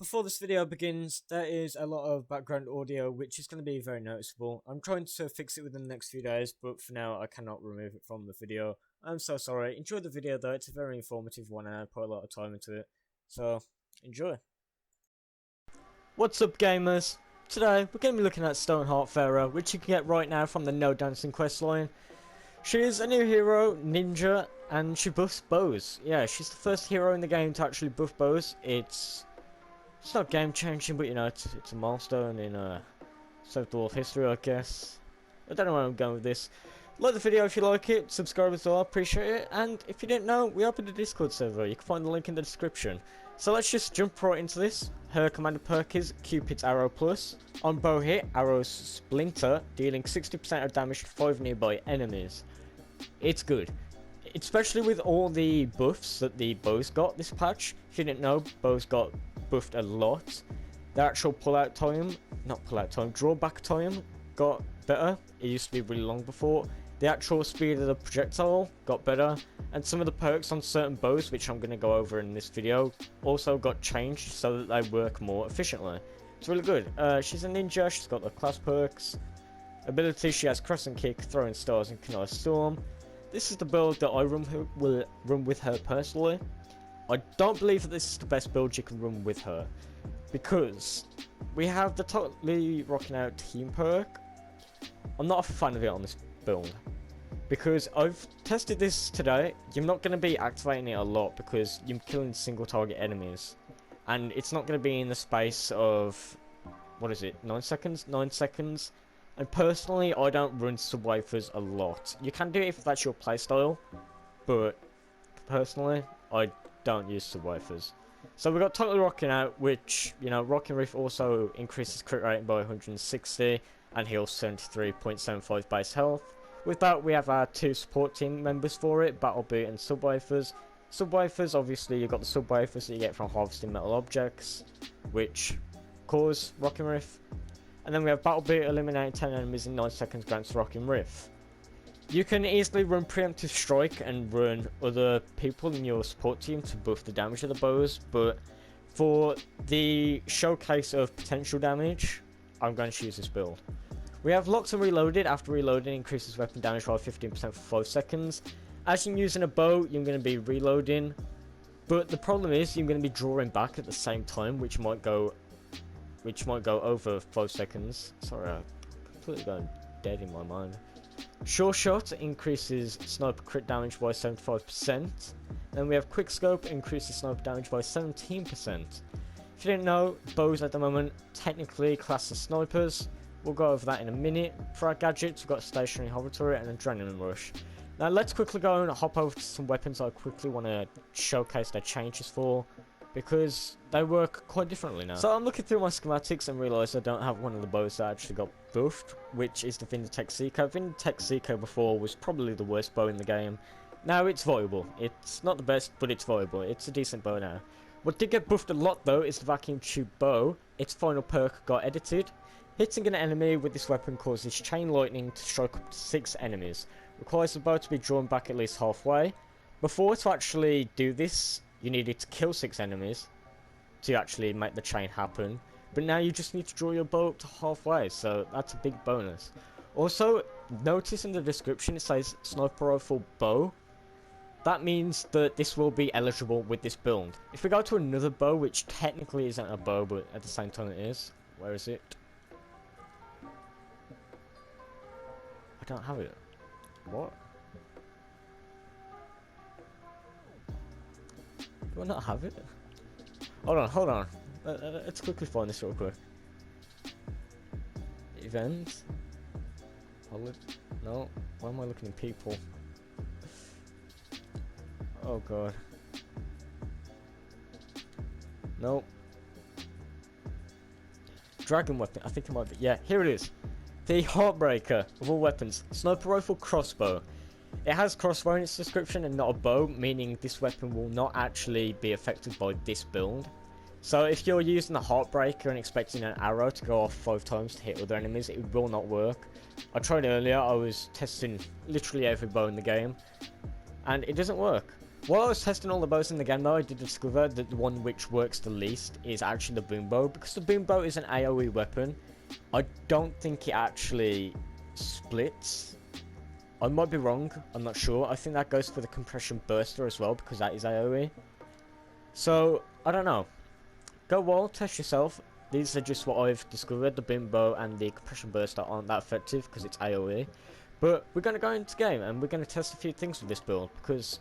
before this video begins, there is a lot of background audio which is going to be very noticeable. I'm trying to fix it within the next few days, but for now I cannot remove it from the video. I'm so sorry. Enjoy the video though, it's a very informative one and I put a lot of time into it. So, enjoy. What's up gamers? Today we're going to be looking at Stoneheart Farrah, which you can get right now from the No Dancing questline. She is a new hero, ninja, and she buffs bows. Yeah, she's the first hero in the game to actually buff bows. It's not game changing, but you know, it's a milestone in South Dwarf history, I guess. I don't know where I'm going with this. Like the video if you like it, subscribe as well, I appreciate it, and if you didn't know, we opened a Discord server, you can find the link in the description. So let's just jump right into this. Her commander perk is Cupid's Arrow Plus. On bow hit, arrows splinter, dealing 60% of damage to 5 nearby enemies. It's good. Especially with all the buffs that the bows got this patch. If you didn't know, bows got buffed a lot. The actual drawback time got better. It used to be really long before. The actual speed of the projectile got better, and some of the perks on certain bows, which I'm going to go over in this video, also got changed so that they work more efficiently. It's really good. She's a ninja, she's got the class perks. Ability, she has Crescent Kick, Throwing Stars, and Canine Storm. This is the build that I will run with her personally. I don't believe that this is the best build you can run with her, because we have the totally rocking out team perk. I'm not a fan of it on this build, because I've tested this today. You're not going to be activating it a lot because you're killing single target enemies, and it's not going to be in the space of, what is it, 9 seconds? 9 seconds. And personally, I don't run sub-wafers a lot. You can do it if that's your playstyle, but personally, I don't use sub-wafers. So we got totally rocking out, which, you know, Rocking Reef also increases crit rating by 160 and heals 73.75 base health. With that, we have our 2 support team members for it, Battle Boot and Sub-Wafers. Sub-Wafers, obviously, you've got the Sub-Wafers that you get from harvesting metal objects, which cause Rocking Reef. And then we have Battle Boot, eliminating 10 enemies in 9 seconds, grants Rocking Reef. You can easily run Preemptive Strike and run other people in your support team to buff the damage of the bows, but for the showcase of potential damage, I'm going to choose this build. We have Locked and Reloaded. After reloading, increases weapon damage by 15% for 5 seconds. As you're using a bow, you're going to be reloading, but the problem is you're going to be drawing back at the same time, which might go over 5 seconds. Sorry, I'm completely going dead in my mind. Sure Shot increases sniper crit damage by 75%. Then we have Quick Scope, increases sniper damage by 17%. If you didn't know, bows at the moment technically classed as snipers. We'll go over that in a minute. For our gadgets, we've got Stationary Hover Turret and Adrenaline Rush. Now let's quickly go and hop over to some weapons I quickly want to showcase their changes for, because they work quite differently now. So I'm looking through my schematics and realised I don't have one of the bows that actually got buffed, which is the Vinditech Seeker. Vinditech Seeker before was probably the worst bow in the game. Now it's viable. It's not the best, but it's viable. It's a decent bow now. What did get buffed a lot though is the Vacuum Tube Bow. Its final perk got edited. Hitting an enemy with this weapon causes Chain Lightning to strike up to 6 enemies. Requires the bow to be drawn back at least halfway. Before, to actually do this, you needed to kill 6 enemies to actually make the chain happen, but now you just need to draw your bow up to halfway, so that's a big bonus. Also, notice in the description it says Sniper Rifle Bow. That means that this will be eligible with this build. If we go to another bow, which technically isn't a bow, but at the same time it is. Where is it? I don't have it. What? Do I not have it? Hold on. Let's quickly find this real quick. Events? No. Why am I looking at people? Oh god. Nope. Dragon weapon. I think it might be. Yeah, here it is. The Heartbreaker of all weapons. Sniper Rifle Crossbow. It has crossbow in its description and not a bow, meaning this weapon will not actually be affected by this build. So if you're using the Heartbreaker and expecting an arrow to go off 5 times to hit other enemies, it will not work. I tried earlier, I was testing literally every bow in the game, and it doesn't work. While I was testing all the bows in the game though, I did discover that the one which works the least is actually the boom bow. Because the boom bow is an AoE weapon, I don't think it actually splits. I might be wrong, I'm not sure. I think that goes for the compression burster as well, because that is AoE. So, I don't know. Go wild, test yourself. These are just what I've discovered. The boom bow and the compression burster aren't that effective because it's AoE. But we're going to go into game and we're going to test a few things with this build, because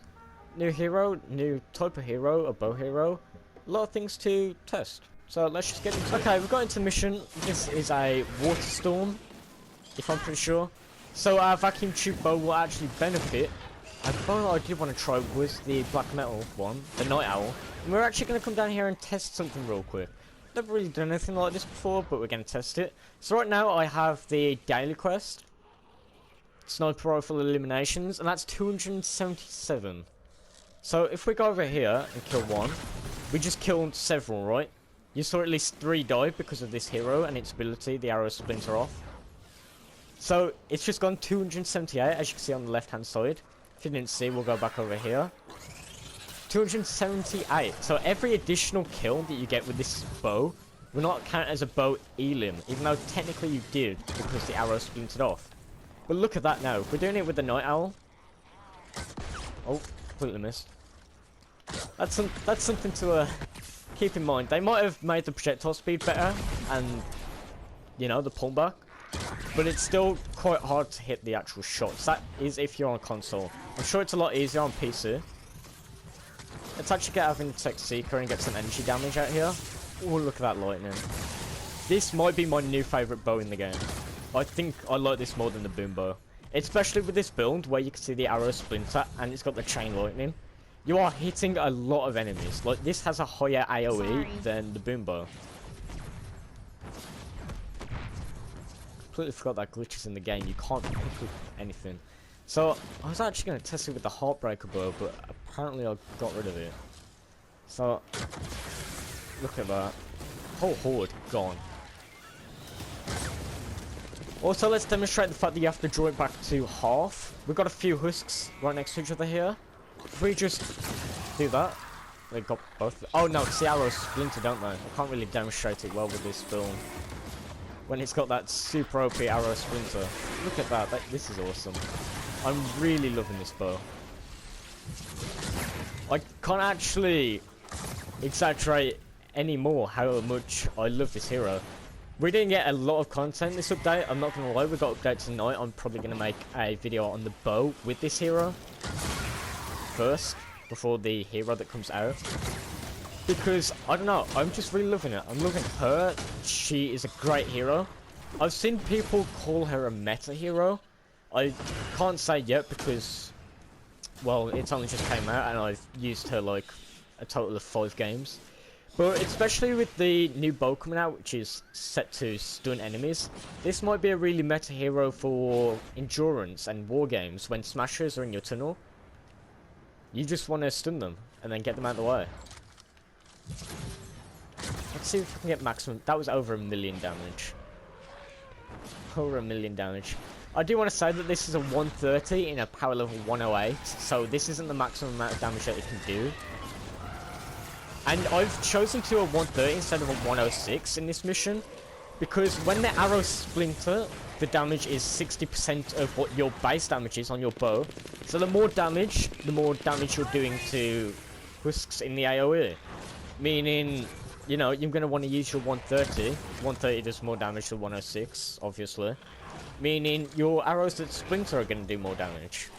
new hero, new type of hero, a bow hero, a lot of things to test. So let's just get into it. Okay, we've got into mission. This is a water storm, if I'm pretty sure. So our vacuum tube bow will actually benefit. A bow I did want to try was the black metal one, the night owl. And we're actually going to come down here and test something real quick. Never really done anything like this before, but we're going to test it. So right now I have the daily quest, sniper rifle eliminations, and that's 277. So if we go over here and kill one, we just killed several, right? You saw at least 3 die because of this hero and its ability, the arrow splinter off. So it's just gone 278, as you can see on the left hand side. If you didn't see, we'll go back over here. 278. So every additional kill that you get with this bow will not count as a bow elim, even though technically you did because the arrow splintered off. But look at that now. We're doing it with the night owl. Oh, completely missed. That's something to keep in mind. They might have made the projectile speed better and, you know, the pullback, but it's still quite hard to hit the actual shots. That is if you're on a console. I'm sure it's a lot easier on PC. Let's actually get out of Tech Seeker and get some energy damage out here. Oh, look at that lightning. This might be my new favourite bow in the game. I think I like this more than the boom bow. Especially with this build where you can see the arrow splinter and it's got the chain lightning. You are hitting a lot of enemies. Like, this has a higher AoE than the boom bow. Completely forgot that glitches in the game. You can't pick up anything. So, I was actually going to test it with the Heartbreaker bow, but apparently I got rid of it. So, look at that. Whole horde gone. Also, let's demonstrate the fact that you have to draw it back to half. We've got a few husks right next to each other here. If we just do that, they got both. Oh no, because the arrows splinter, don't they? I can't really demonstrate it well with this build. When it's got that super OP arrow splinter. Look at that, this is awesome. I'm really loving this bow. I can't actually exaggerate anymore how much I love this hero. We didn't get a lot of content this update, I'm not going to lie. We got updates tonight. I'm probably going to make a video on the bow with this hero first, before the hero that comes out. Because, I don't know, I'm just really loving it. I'm loving her. She is a great hero. I've seen people call her a meta hero. I can't say yet because, well, it's only just came out and I've used her like a total of 5 games. But especially with the new bow coming out, which is set to stun enemies, this might be a really meta hero for endurance and war games. When smashers are in your tunnel, you just want to stun them and then get them out of the way. Let's see if I can get maximum. That was over 1 million damage. Over 1 million damage. I do want to say that this is a 130 in a power level 108, so this isn't the maximum amount of damage that it can do. And I've chosen to a 130 instead of a 106 in this mission, because when the arrows splinter, the damage is 60% of what your base damage is on your bow. So the more damage you're doing to husks in the AoE. Meaning, you know, you're going to want to use your 130. 130 does more damage than 106, obviously. Meaning your arrows that splinter are going to do more damage.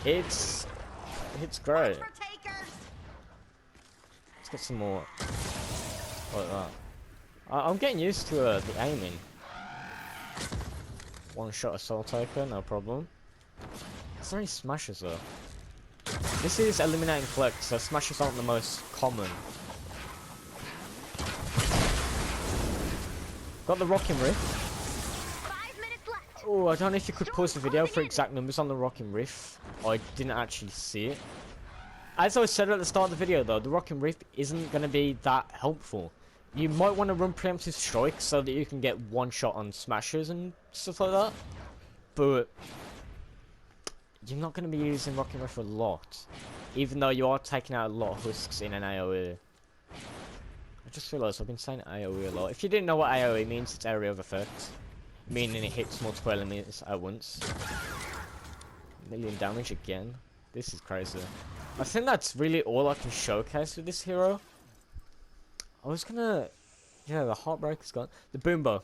It's great. Let's get some more like that. I'm getting used to the aiming. One shot assault taker, no problem. Is there any smashes though? This is eliminating flex, so smashes aren't the most common. Got the rocking riff. 5 minutes left. Oh, I don't know if you could pause the video for exact numbers on the rocking riff. I didn't actually see it. As I said at the start of the video though, the rocking riff isn't going to be that helpful. You might want to run preemptive strike so that you can get one shot on smashers and stuff like that. But you're not going to be using rocking riff a lot. even though you are taking out a lot of husks in an AoE. I just realised I've been saying AoE a lot. If you didn't know what AoE means, it's area of effect, meaning it hits multiple enemies at once. Million damage again. This is crazy. I think that's really all I can showcase with this hero. I was gonna... Yeah, the Heartbreaker's gone. The boom bow.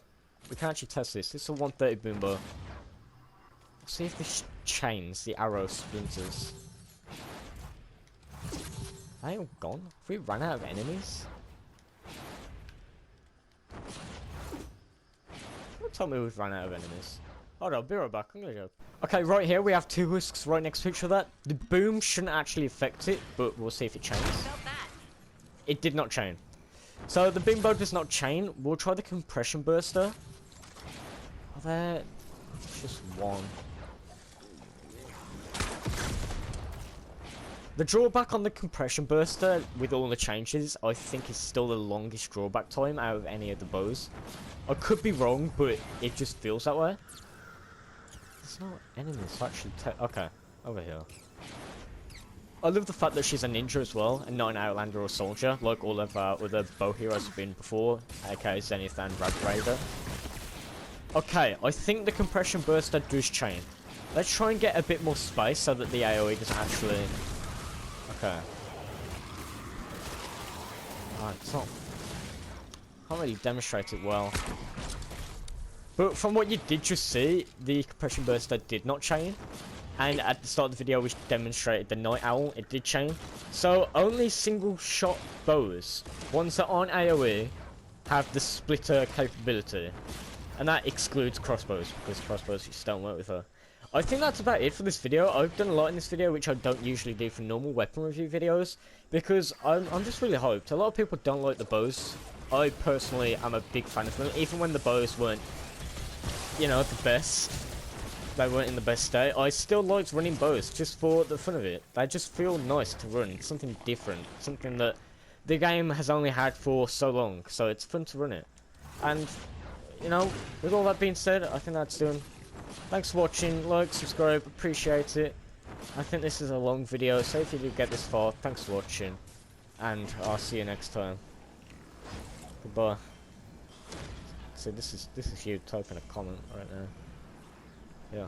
We can actually test this. This is a 130 boom bow. Let's see if this chains the arrow splinters. Are they all gone? Have we run out of enemies? Don't tell me we've run out of enemies. Hold on, I'll be right back. I'm gonna go. Okay, right here we have 2 husks right next to each other. The boom shouldn't actually affect it, but we'll see if it chains. It did not chain. So the boom bow does not chain. We'll try the compression burster. Are there... It's just one. The drawback on the compression burster, with all the changes, I think is still the longest drawback time out of any of the bows. I could be wrong, but it just feels that way. There's no enemies to actually okay, over here. I love the fact that she's a ninja as well, and not an outlander or soldier, like all of our other bow heroes have been before, aka Zenith and Rad Raider. Okay, I think the compression burster does chain. Let's try and get a bit more space so that the AoE doesn't actually... Okay. Alright, it's not... Can't really demonstrate it well. But from what you did just see, the compression burster did not chain. And at the start of the video, we demonstrated the Night Owl, it did chain. So only single shot bows, ones that aren't AoE, have the splitter capability. And that excludes crossbows, because crossbows just don't work with her. I think that's about it for this video. I've done a lot in this video, which I don't usually do for normal weapon review videos, because I'm just really hyped. A lot of people don't like the bows. I personally am a big fan of them, even when the bows weren't, you know, the best. They weren't in the best state. I still liked running bows, just for the fun of it. They just feel nice to run. It's something different. Something that the game has only had for so long, so it's fun to run it. And, you know, with all that being said, I think that's done. Thanks for watching. Like, subscribe, appreciate it. I think this is a long video, so if you did get this far, thanks for watching. And I'll see you next time. Goodbye. So this is you typing a comment right now. Yeah.